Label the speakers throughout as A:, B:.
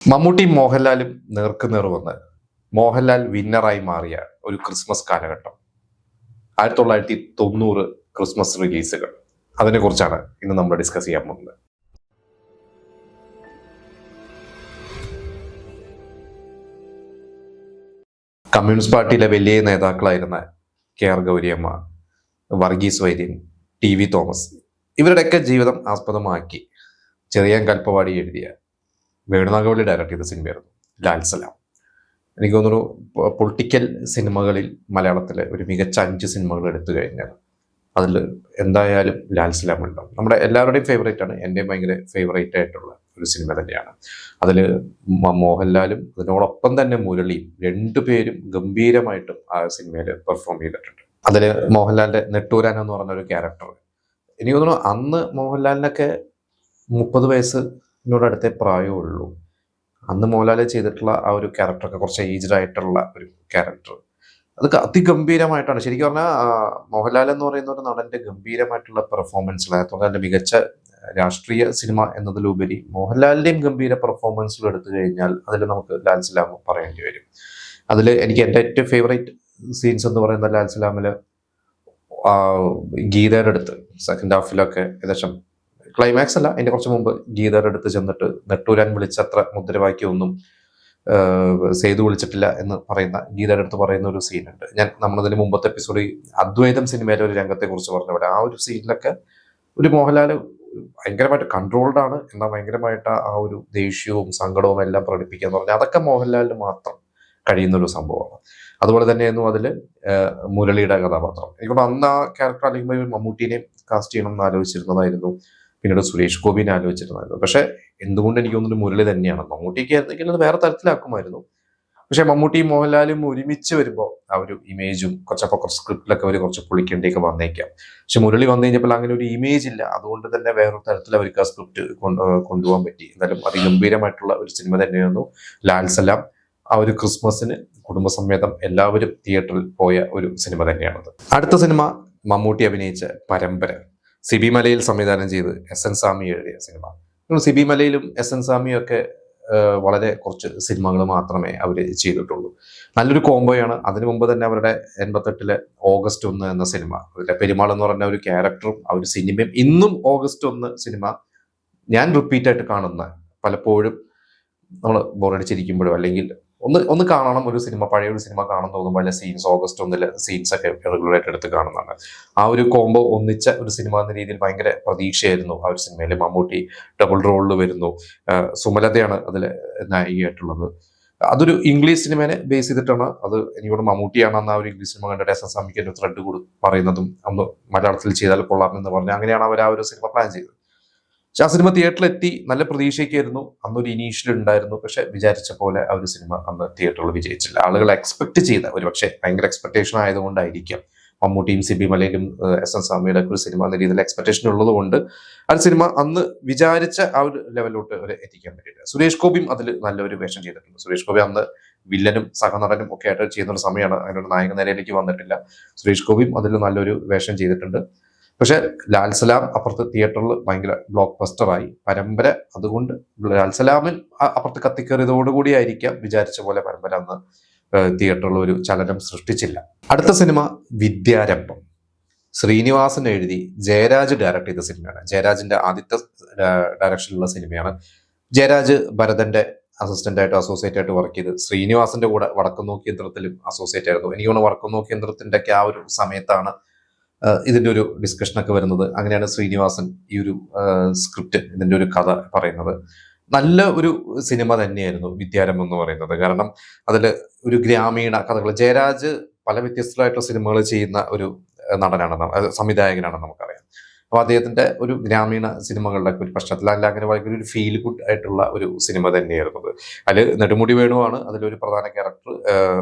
A: മമ്മൂട്ടിയും മോഹൻലാലും നേർക്കുനേർ വന്ന് മോഹൻലാൽ വിന്നറായി മാറിയ ഒരു ക്രിസ്മസ് കാലഘട്ടം. 1990 ക്രിസ്മസ് റിലീസുകൾ. അതിനെക്കുറിച്ചാണ് ഇന്ന് നമ്മൾ ഡിസ്കസ് ചെയ്യാൻ പോകുന്നത്. കമ്മ്യൂണിസ്റ്റ് പാർട്ടിയിലെ വലിയ നേതാക്കളായിരുന്ന KR ഗൗരിയമ്മ, വർഗീസ് വൈദ്യൻ, TV തോമസ്, ഇവരുടെയൊക്കെ ജീവിതം ആസ്പദമാക്കി ചെറിയാൻ കൽപ്പവാടി എഴുതിയ, വേണുനാഗവള്ളി ഡയറക്ട് ചെയ്ത സിനിമയായിരുന്നു ലാൽ സലാം. എനിക്ക് തോന്നുന്നു പൊളിറ്റിക്കൽ സിനിമകളിൽ മലയാളത്തിലെ ഒരു മികച്ച 5 സിനിമകൾ എടുത്തു കഴിഞ്ഞാൽ അതിൽ എന്തായാലും ലാൽ സലാം ഉണ്ടാവും. നമ്മുടെ എല്ലാവരുടെയും ഫേവറേറ്റ് ആണ്, എൻ്റെയും ഭയങ്കര ഫേവറേറ്റ് ആയിട്ടുള്ള ഒരു സിനിമ തന്നെയാണ്. അതിൽ മോഹൻലാലും അതിനോടൊപ്പം തന്നെ മുരളിയും രണ്ടുപേരും ഗംഭീരമായിട്ടും ആ സിനിമയിൽ പെർഫോം ചെയ്തിട്ടുണ്ട്. അതിൽ മോഹൻലാലിന്റെ നെട്ടൂരാൻ എന്ന് പറഞ്ഞ ഒരു ക്യാരക്ടർ, എനിക്ക് തോന്നുന്നു അന്ന് മോഹൻലാലിനൊക്കെ 30 വയസ്സിനോടടുത്തേ പ്രായമുള്ളൂ. അന്ന് മോഹൻലാൽ ചെയ്തിട്ടുള്ള ആ ഒരു ക്യാരക്ടറൊക്കെ കുറച്ച് ഏജ്ഡ് ആയിട്ടുള്ള ഒരു ക്യാരക്ടർ, അതൊക്കെ അതിഗംഭീരമായിട്ടാണ്. ശരിക്കും പറഞ്ഞാൽ മോഹൻലാൽ എന്ന് പറയുന്ന ഒരു നടന്റെ ഗംഭീരമായിട്ടുള്ള പെർഫോമൻസുകൾ, അതിന്റെ മികച്ച രാഷ്ട്രീയ സിനിമ എന്നതിലുപരി മോഹൻലാലിന്റെയും ഗംഭീര പെർഫോമൻസുകൾ എടുത്തു കഴിഞ്ഞാൽ അതിൽ നമുക്ക് ലാൽ സലാം പറയേണ്ടി വരും. അതിൽ എനിക്ക് എൻ്റെ ഏറ്റവും ഫേവറേറ്റ് സീൻസ് എന്ന് പറയുന്ന ലാൽ സലാമില് ഗീതയുടെ അടുത്ത് സെക്കൻഡ് ഹാഫിലൊക്കെ ഏകദേശം ക്ലൈമാക്സ് അല്ല, അതിന്റെ കുറച്ച് മുമ്പ് ഗീതയുടെ അടുത്ത് ചെന്നിട്ട് നെട്ടൂരാൻ വിളിച്ചത്ര മുദ്രാവാക്യമൊന്നും സേതു വിളിച്ചിട്ടില്ല എന്ന് പറയുന്ന ഗീതയുടെ അടുത്ത് പറയുന്ന ഒരു സീനുണ്ട്. നമ്മളതിന് മുമ്പത്തെ എപ്പിസോഡിൽ അദ്വൈതം സിനിമയിലെ ഒരു രംഗത്തെ കുറിച്ച് പറഞ്ഞവിടെ ആ ഒരു സീനിലൊക്കെ ഒരു മോഹൻലാൽ ഭയങ്കരമായിട്ട് കൺട്രോൾഡ് ആണ്, എന്നാൽ ഭയങ്കരമായിട്ട് ആ ഒരു ദേഷ്യവും സങ്കടവും എല്ലാം പ്രകടിപ്പിക്കുക എന്ന് പറഞ്ഞാൽ അതൊക്കെ മോഹൻലാലിന് മാത്രം കഴിയുന്ന ഒരു സംഭവമാണ്. അതുപോലെ തന്നെയായിരുന്നു അതിൽ മുരളിയുടെ കഥാപാത്രം. എനിക്കൊണ്ട് അന്ന് ആ ക്യാരക്ടർ അല്ലെങ്കിൽ മമ്മൂട്ടിനെയും കാസ്റ്റ് ചെയ്യണം എന്ന് ആലോചിച്ചിരുന്നതായിരുന്നു, പിന്നീട് സുരേഷ് ഗോപിനെ ആലോചിച്ചിരുന്നായിരുന്നു. പക്ഷെ എന്തുകൊണ്ട് എനിക്ക് തോന്നുന്നു മുരളി തന്നെയാണ്. മമ്മൂട്ടിക്ക് ആയിരുന്നെങ്കിൽ അത് വേറെ തരത്തിലാക്കുമായിരുന്നു. പക്ഷെ മമ്മൂട്ടിയും മോഹൻലാലും ഒരുമിച്ച് വരുമ്പോൾ ആ ഒരു ഇമേജും കുറച്ച് സ്ക്രിപ്റ്റിലൊക്കെ അവർ കുറച്ച് പൊളിക്കേണ്ടിയൊക്കെ വന്നേക്കാം. പക്ഷെ മുരളി വന്നു കഴിഞ്ഞപ്പോൾ അങ്ങനെ ഒരു ഇമേജ് ഇല്ല. അതുകൊണ്ട് തന്നെ വേറൊരു തരത്തിൽ അവർക്ക് ആ സ്ക്രിപ്റ്റ് കൊണ്ടുപോകാൻ പറ്റി. എന്തായാലും അതിഗംഭീരമായിട്ടുള്ള ഒരു സിനിമ തന്നെയായിരുന്നു ലാൽ സലാം. ആ ഒരു ക്രിസ്മസിന് കുടുംബസമേതം എല്ലാവരും തിയേറ്ററിൽ പോയ ഒരു സിനിമ തന്നെയാണത്. അടുത്ത സിനിമ മമ്മൂട്ടി അഭിനയിച്ച പരമ്പര, സിബി മലയിൽ സംവിധാനം ചെയ്ത് SN സ്വാമി എഴുതിയ സിനിമ. സിബി മലയിലും SN സ്വാമിയും ഒക്കെ വളരെ കുറച്ച് സിനിമകൾ മാത്രമേ അവർ ചെയ്തിട്ടുള്ളൂ. നല്ലൊരു കോംബോയാണ്. അതിനു മുമ്പ് തന്നെ അവരുടെ 88 ഓഗസ്റ്റ് 1 എന്ന സിനിമ, അതിലെ പെരുമാൾ എന്ന് പറഞ്ഞ ഒരു ക്യാരക്ടറും ആ ഒരു സിനിമയും ഇന്നും ഓഗസ്റ്റ് 1 സിനിമ ഞാൻ റിപ്പീറ്റായിട്ട് കാണുന്ന, പലപ്പോഴും നമ്മൾ ബോറടിച്ചിരിക്കുമ്പോഴോ അല്ലെങ്കിൽ ഒന്ന് കാണണം ഒരു സിനിമ, പഴയ ഒരു സിനിമ കാണാൻ തോന്നുമ്പോൾ അതിലെ സീൻസ്, ഓഗസ്റ്റ് 1 സീൻസ് ഒക്കെ റെഗുലറായിട്ട് എടുത്ത് കാണുന്നതാണ്. ആ ഒരു കോംബോ ഒന്നിച്ച ഒരു സിനിമ എന്ന രീതിയിൽ ഭയങ്കര പ്രതീക്ഷയായിരുന്നു ആ ഒരു സിനിമയിൽ. മമ്മൂട്ടി ഡബിൾ റോളിൽ വരുന്നു, സുമലതയാണ് അതിൽ നായികയായിട്ടുള്ളത്. അതൊരു ഇംഗ്ലീഷ് സിനിമയെ ബേസ് ചെയ്തിട്ടാണ്. അത് എനിക്കോട് മമ്മൂട്ടിയാണെന്ന് ആ ഒരു ഇംഗ്ലീഷ് സിനിമ കണ്ടിട്ട് SN സ്വാമിക്ക് ഒരു ത്രെഡ് പറയുന്നതും ഒന്ന് മലയാളത്തിൽ ചെയ്താൽ കൊള്ളാമെന്ന് പറഞ്ഞ് അങ്ങനെയാണ് അവർ ആ ഒരു സിനിമ പ്ലാൻ ചെയ്തത്. പക്ഷെ ആ സിനിമ തിയേറ്ററിലെത്തി, നല്ല പ്രതീക്ഷയ്ക്കായിരുന്നു. അന്നൊരു ഇനീഷ്യൽ ഉണ്ടായിരുന്നു, പക്ഷെ വിചാരിച്ച പോലെ ആ ഒരു സിനിമ അന്ന് തിയേറ്ററിൽ വിജയിച്ചില്ല. ആളുകൾ എക്സ്പെക്ട് ചെയ്ത, ഒരു പക്ഷേ ഭയങ്കര എക്സ്പെക്ടേഷൻ ആയതുകൊണ്ടായിരിക്കാം മമ്മൂട്ടിയും സിബി മലയിലും SN സ്വാമിയുടെ ഒരു സിനിമ എന്ന രീതിയിൽ എക്സ്പെക്ടേഷൻ ഉള്ളത് കൊണ്ട് ആ സിനിമ അന്ന് വിചാരിച്ച ആ ഒരു ലെവലിലോട്ട് വരെ എത്തിക്കാൻ പറ്റില്ല. സുരേഷ് ഗോപിയും അതിൽ നല്ലൊരു വേഷം ചെയ്തിട്ടുണ്ട്. സുരേഷ് ഗോപി അന്ന് വില്ലനും സഹനടനും ഒക്കെ ആയിട്ട് ചെയ്യുന്ന ഒരു സമയമാണ്, അതിനൊരു നായക നിരയിലേക്ക് വന്നിട്ടില്ല. സുരേഷ് ഗോപിയും അതിൽ നല്ലൊരു വേഷം ചെയ്തിട്ടുണ്ട്. പക്ഷെ ലാൽ സലാം അപ്പുറത്ത് തിയേറ്ററിൽ ഭയങ്കര ബ്ലോക്ക് ബസ്റ്ററായി. പരമ്പര അതുകൊണ്ട് ലാൽ സലാമിൽ അപ്പുറത്ത് കത്തിക്കേറിയതോടുകൂടി ആയിരിക്കാം വിചാരിച്ച പോലെ പരമ്പര അന്ന് തിയേറ്ററിൽ ഒരു ചലനം സൃഷ്ടിച്ചില്ല. അടുത്ത സിനിമ വിദ്യാരംഭം, ശ്രീനിവാസൻ എഴുതി ജയരാജ് ഡയറക്ട് ചെയ്ത സിനിമയാണ്. ജയരാജിന്റെ ആദ്യത്തെ ഡയറക്ഷനിലുള്ള സിനിമയാണ്. ജയരാജ് ഭരതന്റെ അസിസ്റ്റന്റ് ആയിട്ട് അസോസിയേറ്റ് ആയിട്ട് വർക്ക് ചെയ്ത് ശ്രീനിവാസന്റെ കൂടെ വടക്കുംനോക്കി യന്ത്രത്തിലും അസോസിയേറ്റ് ആയിരുന്നു. എനിക്ക് തോന്നുന്നു വടക്കുംനോക്കി യന്ത്രത്തിന്റെ ഒക്കെ ആ ഒരു സമയത്താണ് ഇതിന്റെ ഒരു ഡിസ്കഷനൊക്കെ വരുന്നത്. അങ്ങനെയാണ് ശ്രീനിവാസൻ ഈ ഒരു സ്ക്രിപ്റ്റ്, ഇതിന്റെ ഒരു കഥ പറയുന്നത്. നല്ല ഒരു സിനിമ തന്നെയായിരുന്നു വിദ്യാരംഭം എന്ന് പറയുന്നത്. കാരണം അതിൽ ഒരു ഗ്രാമീണ കഥകൾ, ജയരാജ് പല വ്യത്യസ്തമായിട്ടുള്ള സിനിമകൾ ചെയ്യുന്ന ഒരു നടനാണ്, സംവിധായകനാണെന്ന് നമുക്കറിയാം. അപ്പോൾ അദ്ദേഹത്തിന്റെ ഒരു ഗ്രാമീണ സിനിമകളുടെ ഒരു പശ്ചാത്തലം അല്ല, അങ്ങനെ ഭയങ്കര ഒരു ഫീൽ ഗുഡ് ആയിട്ടുള്ള ഒരു സിനിമ തന്നെയായിരുന്നത്. അതിൽ നെടുമുടി വേണുവാണ് അതിലൊരു പ്രധാന ക്യാരക്ടർ.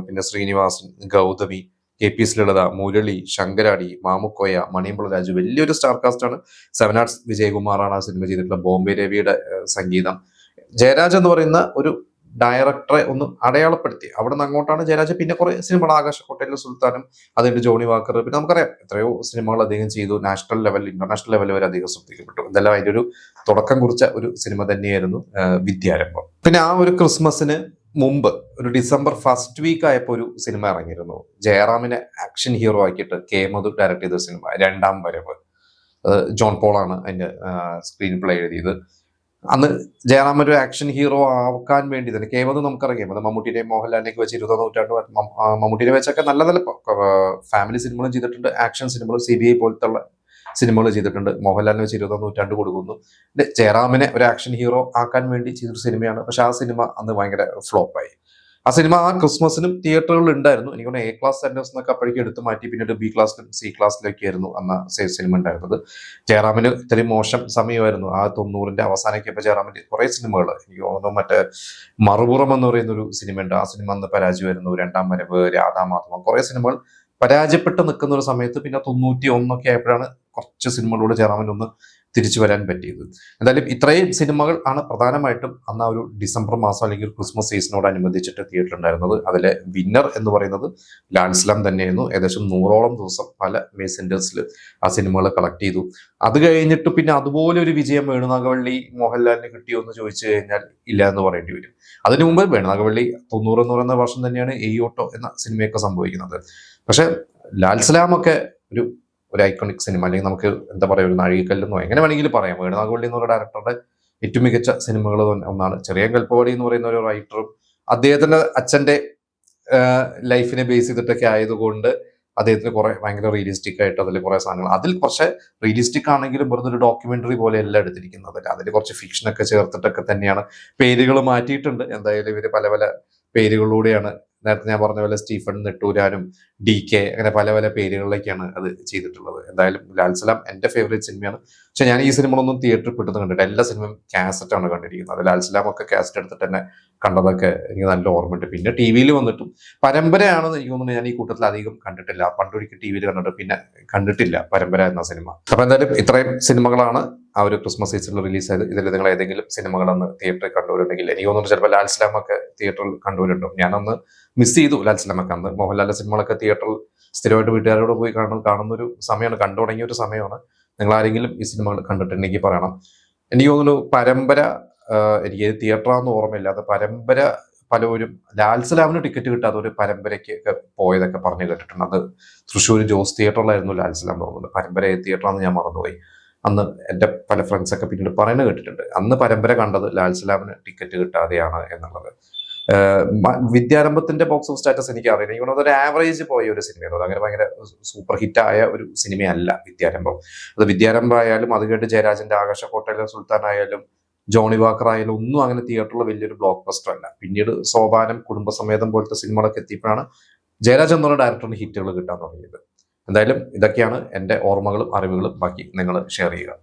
A: പിന്നെ ശ്രീനിവാസൻ, ഗൗതമി, KP ലളിത, മുരളി, ശങ്കരാടി, മാമുക്കോയ, മണിയമ്പള രാജു, വലിയൊരു സ്റ്റാർ കാസ്റ്റാണ്. 7 വിജയകുമാറാണ് ആ സിനിമ ചെയ്തിട്ടുള്ള. ബോംബെ രവിയുടെ സംഗീതം. ജയരാജ് എന്ന് പറയുന്ന ഒരു ഡയറക്ടറെ ഒന്ന് അടയാളപ്പെടുത്തി. അവിടെ നിന്ന് അങ്ങോട്ടാണ് ജയരാജ് പിന്നെ കുറെ സിനിമകൾ, ആകാശക്കോട്ടയിലെ സുൽത്താനും, അതിന്റെ ജോണി വാക്കർ, പിന്നെ നമുക്കറിയാം എത്രയോ സിനിമകൾ അദ്ദേഹം ചെയ്തു. നാഷണൽ ലെവൽ, ഇന്റർനാഷണൽ ലെവൽ വരെ അദ്ദേഹം ശ്രദ്ധിക്കപ്പെട്ടു. ഇതെല്ലാം അതിന്റെ ഒരു തുടക്കം കുറിച്ച ഒരു സിനിമ തന്നെയായിരുന്നു വിദ്യാരംഭം. പിന്നെ ആ ഒരു ക്രിസ്മസിന് മുമ്പ് ഒരു ഡിസംബർ ഫസ്റ്റ് വീക്ക് ആയപ്പോൾ ഒരു സിനിമ ഇറങ്ങിയിരുന്നു. ജയറാമിനെ ആക്ഷൻ ഹീറോ ആക്കിയിട്ട് കെ മധു ഡയറക്ട് ചെയ്ത സിനിമ രണ്ടാം വരവ്. ജോൺ പോളാണ് അതിന്റെ സ്ക്രീൻ പ്ലേ എഴുതിയത്. അന്ന് ജയറാം ഒരു ആക്ഷൻ ഹീറോ ആക്കാൻ വേണ്ടി തന്നെ കെ മധു നമുക്കറിയാം, അത് മമ്മൂട്ടിയുടെയും മോഹൻലാലിനെയൊക്കെ വെച്ച് 20ാം നൂറ്റാണ്ട് മമ്മൂട്ടിനെ വെച്ചൊക്കെ നല്ല നല്ല ഫാമിലി സിനിമകളും ചെയ്തിട്ടുണ്ട്, ആക്ഷൻ സിനിമകളും CBI പോലത്തെ സിനിമകൾ ചെയ്തിട്ടുണ്ട്. മോഹൻലാലിനെ വെച്ച് 20ാം നൂറ്റാണ്ട് കൊടുക്കുന്നു. ജയറാമിനെ ഒരു ആക്ഷൻ ഹീറോ ആക്കാൻ വേണ്ടി ചെയ്തൊരു സിനിമയാണ്. പക്ഷെ ആ സിനിമ അന്ന് ഭയങ്കര ഫ്ലോപ്പായി. ആ സിനിമ ആ ക്രിസ്മസിനും തിയേറ്ററുകളിൽ ഉണ്ടായിരുന്നു. എനിക്കൊന്ന് A ക്ലാസ് സെന്റേഴ്സ് എന്നൊക്കെ അപ്പോഴേക്കും എടുത്തു മാറ്റി, പിന്നീട് B ക്ലാസ്സിലും C ക്ലാസ്സിലൊക്കെ ആയിരുന്നു അന്ന് സിനിമ ഉണ്ടായിരുന്നത്. ജയറാമിന് ഇത്രയും മോശം സമയമായിരുന്നു ആ 90ന്റെ അവസാനമൊക്കെ. ഇപ്പൊ ജയറാമിന്റെ കുറെ സിനിമകൾ, എനിക്ക് തോന്നുന്നു മറ്റേ മറുപുറം എന്ന് പറയുന്ന ഒരു സിനിമയുണ്ട്, ആ സിനിമ അന്ന് പരാജയമായിരുന്നു. രണ്ടാം വരവ്, രാധാമാധവം, കുറെ സിനിമകൾ പരാജയപ്പെട്ട് നിൽക്കുന്ന ഒരു സമയത്ത് പിന്നെ 91 ആയപ്പോഴാണ് കുറച്ച് സിനിമകളോട് ജയറാമിന് ഒന്ന് തിരിച്ചു വരാൻ പറ്റിയത്. എന്തായാലും ഇത്രയും സിനിമകൾ ആണ് പ്രധാനമായിട്ടും അന്ന് ആ ഒരു ഡിസംബർ മാസം അല്ലെങ്കിൽ ക്രിസ്മസ് സീസണോട് അനുബന്ധിച്ചിട്ട് തിയേറ്ററിൽ ഉണ്ടായിരുന്നത്. അതിലെ വിന്നർ എന്ന് പറയുന്നത് ലാൽ സലാം തന്നെയായിരുന്നു. ഏകദേശം 100ഓളം ദിവസം പല മേ സെന്റേഴ്സിൽ ആ സിനിമകൾ കളക്ട് ചെയ്തു. അത് കഴിഞ്ഞിട്ട് പിന്നെ അതുപോലെ ഒരു വിജയം വേണുനാഗവള്ളി മോഹൻലാലിന് കിട്ടിയോ എന്ന് ചോദിച്ചു കഴിഞ്ഞാൽ ഇല്ല എന്ന് പറയേണ്ടി വരും. അതിനു മുമ്പ് വേണുനാഗവള്ളി 90 എന്ന് പറയുന്ന വർഷം തന്നെയാണ് ഓട്ടോ എന്ന സിനിമയൊക്കെ സംഭവിക്കുന്നത്. പക്ഷെ ലാൽ സലാമൊക്കെ ഒരു ഐക്കോണിക് സിനിമ, അല്ലെങ്കിൽ നമുക്ക് എന്താ പറയുക, ഒരു നാഴികക്കല്ലെന്നോ എങ്ങനെ വേണമെങ്കിലും പറയാം. വേണുനാഗവള്ളി എന്നുള്ള ഡയറക്ടറുടെ ഏറ്റവും മികച്ച സിനിമകൾ ഒന്നാണ്. ചെറിയ കൽപ്പവാടി എന്ന് പറയുന്ന ഒരു റൈറ്ററും അദ്ദേഹത്തിന്റെ അച്ഛന്റെ ലൈഫിനെ ബേസ് ചെയ്തിട്ടൊക്കെ ആയതുകൊണ്ട് അദ്ദേഹത്തിന് കുറെ ഭയങ്കര റിയലിസ്റ്റിക് ആയിട്ട് അതിൽ കുറെ സാധനങ്ങൾ, അതിൽ കുറച്ച് റിയലിസ്റ്റിക് ആണെങ്കിലും വെറുതെ ഒരു ഡോക്യുമെന്ററി പോലെ അല്ല എടുത്തിരിക്കുന്നത്. അതിൽ കുറച്ച് ഫിക്ഷനൊക്കെ ചേർത്തിട്ടൊക്കെ തന്നെയാണ്. പേരുകൾ മാറ്റിയിട്ടുണ്ട്. എന്തായാലും ഇവര് പല പല പേരുകളിലൂടെയാണ്, നേരത്തെ ഞാൻ പറഞ്ഞ പോലെ സ്റ്റീഫൻ നെട്ടൂരാനും DK അങ്ങനെ പല പല പേരുകളിലേക്കാണ് അത് ചെയ്തിട്ടുള്ളത്. എന്തായാലും ലാൽ സലാം എന്റെ ഫേവറേറ്റ് സിനിമയാണ്. പക്ഷെ ഞാൻ ഈ സിനിമകളൊന്നും തിയേറ്ററിൽ പെട്ടെന്ന് കണ്ടിട്ട്, എല്ലാ സിനിമയും കാസറ്റാണ് കണ്ടിരിക്കുന്നത്. ലാൽ സലാം ഒക്കെ കാസറ്റ് എടുത്തിട്ട് തന്നെ കണ്ടതൊക്കെ എനിക്ക് നല്ല ഓർമ്മയുണ്ട്. പിന്നെ TV-യിൽ വന്നിട്ടും പരമ്പരയാണെന്ന് എനിക്ക് തോന്നുന്നു. ഞാൻ ഈ കൂട്ടത്തിൽ അധികം കണ്ടിട്ടില്ല. പണ്ടൊരിക്കൽ TV-യിൽ കണ്ടിട്ട് പിന്നെ കണ്ടിട്ടില്ല പരമ്പര എന്ന സിനിമ. അപ്പൊ എന്തായാലും ഇത്രയും സിനിമകളാണ് ആ ഒരു ക്രിസ്മസ് സീസണിൽ റിലീസ് ആയത്. ഇതിൽ നിങ്ങൾ ഏതെങ്കിലും സിനിമകളന്ന് തിയേറ്ററിൽ കണ്ടുവരുന്നുണ്ടെങ്കിൽ, എനിക്ക് തോന്നുന്നു ചിലപ്പോൾ ലാൽ സലാം ഒക്കെ തിയേറ്ററിൽ കണ്ടുവരുന്നുണ്ടോ. ഞാനന്ന് മിസ് ചെയ്തു ലാൽ സലാം ഒക്കെ. അന്ന് മോഹൻലാലിന്റെ സിനിമകളൊക്കെ തിയേറ്ററിൽ സ്ഥിരമായിട്ട് വീട്ടുകാരോട് പോയി കാണുന്ന ഒരു സമയമാണ്, കണ്ടു തുടങ്ങിയ ഒരു സമയമാണ്. നിങ്ങൾ ആരെങ്കിലും ഈ സിനിമകൾ കണ്ടിട്ടുണ്ടെങ്കിൽ പറയണം. എനിക്ക് തോന്നുന്നു പരമ്പര, എനിക്ക് തിയേറ്ററാണെന്ന് ഓർമ്മയില്ലാത്ത പരമ്പര പലരും ലാൽ സലാമിന് ടിക്കറ്റ് കിട്ടാതെ ഒരു പരമ്പരയ്ക്ക് പോയതൊക്കെ പറഞ്ഞു കേട്ടിട്ടുണ്ട്. അത് തൃശ്ശൂർ ജോസ് തിയേറ്ററിലായിരുന്നു ലാൽ സലാം തോന്നുന്നത്. പരമ്പര തിയേറ്ററാണെന്ന് ഞാൻ മറന്നുപോയി. അന്ന് എൻ്റെ പല ഫ്രണ്ട്സൊക്കെ പിന്നീട് പറയുന്നത് കേട്ടിട്ടുണ്ട്. അന്ന് പരമ്പര കണ്ടത് ലാൽ സലാമിന് ടിക്കറ്റ് കിട്ടാതെയാണ് എന്നുള്ളത്. വിദ്യാരംഭത്തിന്റെ ബോക്സ് ഓഫ് സ്റ്റാറ്റസ് എനിക്ക് അറിയില്ല. എനിക്ക് തോന്നുന്നത് ഒരു ആവറേജ് പോയ ഒരു സിനിമയായിരുന്നു. അങ്ങനെ ഭയങ്കര സൂപ്പർ ഹിറ്റ് ആയ ഒരു സിനിമയല്ല വിദ്യാരംഭം. അത് വിദ്യാരംഭം ആയാലും, അത് കേട്ട് ജയരാജന്റെ ആകാശക്കോട്ടയിലെ സുൽത്താൻ ആയാലും, ജോണി വാക്കർ ആയാലും ഒന്നും അങ്ങനെ തിയേറ്ററിൽ വലിയൊരു ബ്ലോക്ക് ബസ്റ്റർ അല്ല. പിന്നീട് സോപാനം, കുടുംബസമേതം പോലത്തെ സിനിമകളൊക്കെ എത്തിയപ്പോഴാണ് ജയരാജ് എന്നുള്ള ഡയറക്ടറിന് ഹിറ്റുകൾ കിട്ടാൻ തുടങ്ങിയത്. എന്തായാലും ഇതൊക്കെയാണ് എൻ്റെ ഓർമ്മകളും അറിവുകളും. ബാക്കി നിങ്ങൾ ഷെയർ ചെയ്യുക.